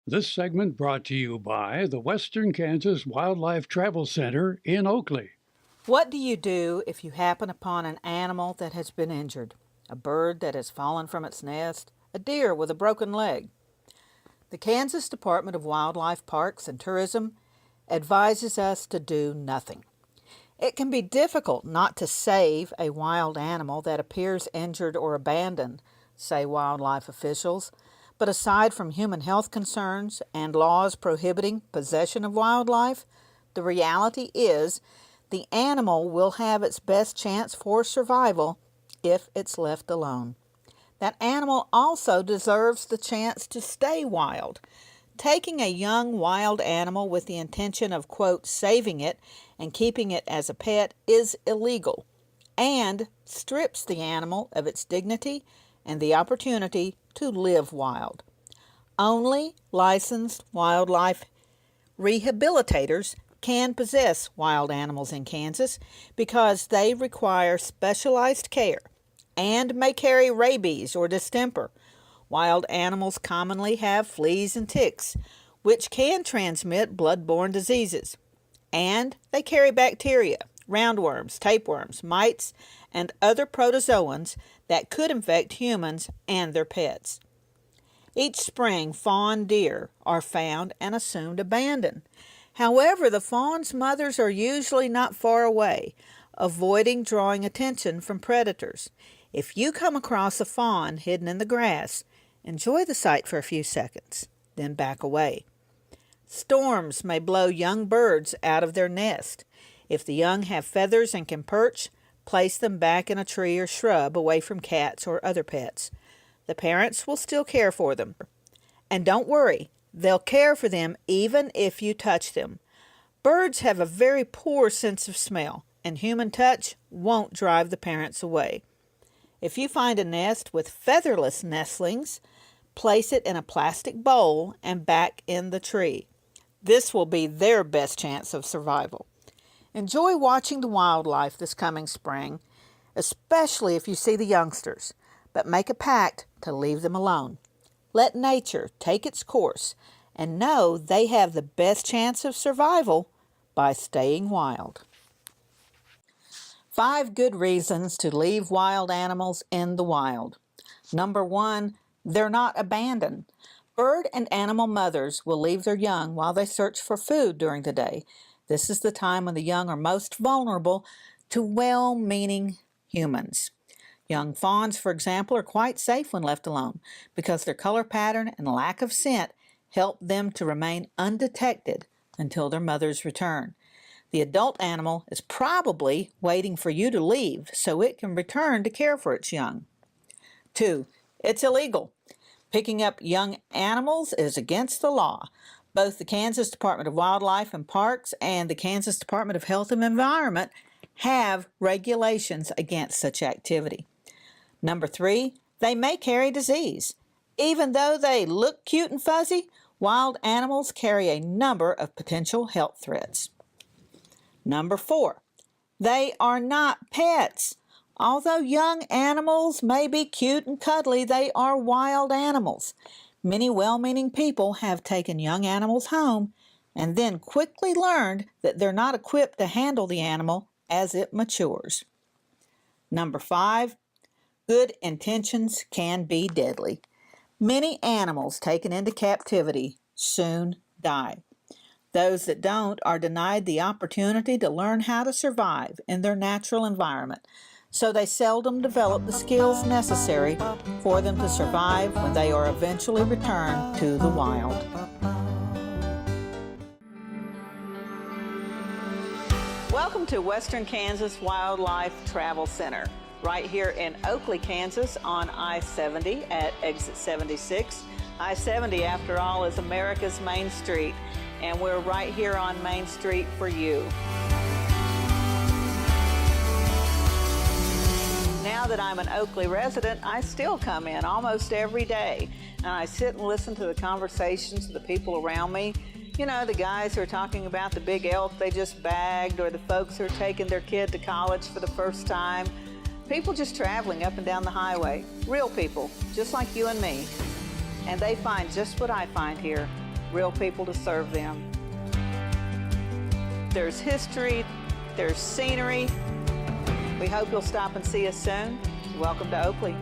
This segment brought to you by the Western Kansas Wildlife Travel Center in Oakley. What do you do if you happen upon an animal that has been injured? A bird that has fallen from its nest? A deer with a broken leg? The Kansas Department of Wildlife Parks and Tourism advises us to do nothing. It can be difficult not to save a wild animal that appears injured or abandoned, say wildlife officials, but aside from human health concerns and laws prohibiting possession of wildlife, the reality is the animal will have its best chance for survival if it's left alone. That animal also deserves the chance to stay wild. Taking a young wild animal with the intention of, quote, saving it and keeping it as a pet is illegal and strips the animal of its dignity and the opportunity to live wild. Only licensed wildlife rehabilitators can possess wild animals in Kansas because they require specialized care and may carry rabies or distemper. Wild animals commonly have fleas and ticks, which can transmit blood-borne diseases. And they carry bacteria, roundworms, tapeworms, mites, and other protozoans that could infect humans and their pets. Each spring, fawn deer are found and assumed abandoned. However, the fawn's mothers are usually not far away, avoiding drawing attention from predators. If you come across a fawn hidden in the grass, enjoy the sight for a few seconds, then back away. Storms may blow young birds out of their nest. If the young have feathers and can perch, place them back in a tree or shrub away from cats or other pets. The parents will still care for them. And don't worry, they'll care for them even if you touch them. Birds have a very poor sense of smell, and human touch won't drive the parents away. If you find a nest with featherless nestlings, place it in a plastic bowl and back in the tree. This will be their best chance of survival. Enjoy watching the wildlife this coming spring, especially if you see the youngsters, but make a pact to leave them alone. Let nature take its course and know they have the best chance of survival by staying wild. 5 good reasons to leave wild animals in the wild. Number 1, they're not abandoned. Bird and animal mothers will leave their young while they search for food during the day. This is the time when the young are most vulnerable to well-meaning humans. Young fawns, for example, are quite safe when left alone because their color pattern and lack of scent help them to remain undetected until their mothers return. The adult animal is probably waiting for you to leave so it can return to care for its young. 2, it's illegal. Picking up young animals is against the law. Both the Kansas Department of Wildlife and Parks and the Kansas Department of Health and Environment have regulations against such activity. Number 3, they may carry disease. Even though they look cute and fuzzy, wild animals carry a number of potential health threats. Number 4, they are not pets. Although young animals may be cute and cuddly, they are wild animals. Many well-meaning people have taken young animals home and then quickly learned that they're not equipped to handle the animal as it matures. Number 5, good intentions can be deadly. Many animals taken into captivity soon die. Those that don't are denied the opportunity to learn how to survive in their natural environment, so they seldom develop the skills necessary for them to survive when they are eventually returned to the wild. Welcome to Western Kansas Wildlife Travel Center, right here in Oakley, Kansas on I-70 at exit 76. I-70, after all, is America's main street, and we're right here on Main Street for you. Now that I'm an Oakley resident, I still come in almost every day, and I sit and listen to the conversations of the people around me. You know, the guys who are talking about the big elk they just bagged, or the folks who are taking their kid to college for the first time. People just traveling up and down the highway. Real people, just like you and me. And they find just what I find here, real people to serve them. There's history, there's scenery. We hope you'll stop and see us soon. Welcome to Oakley.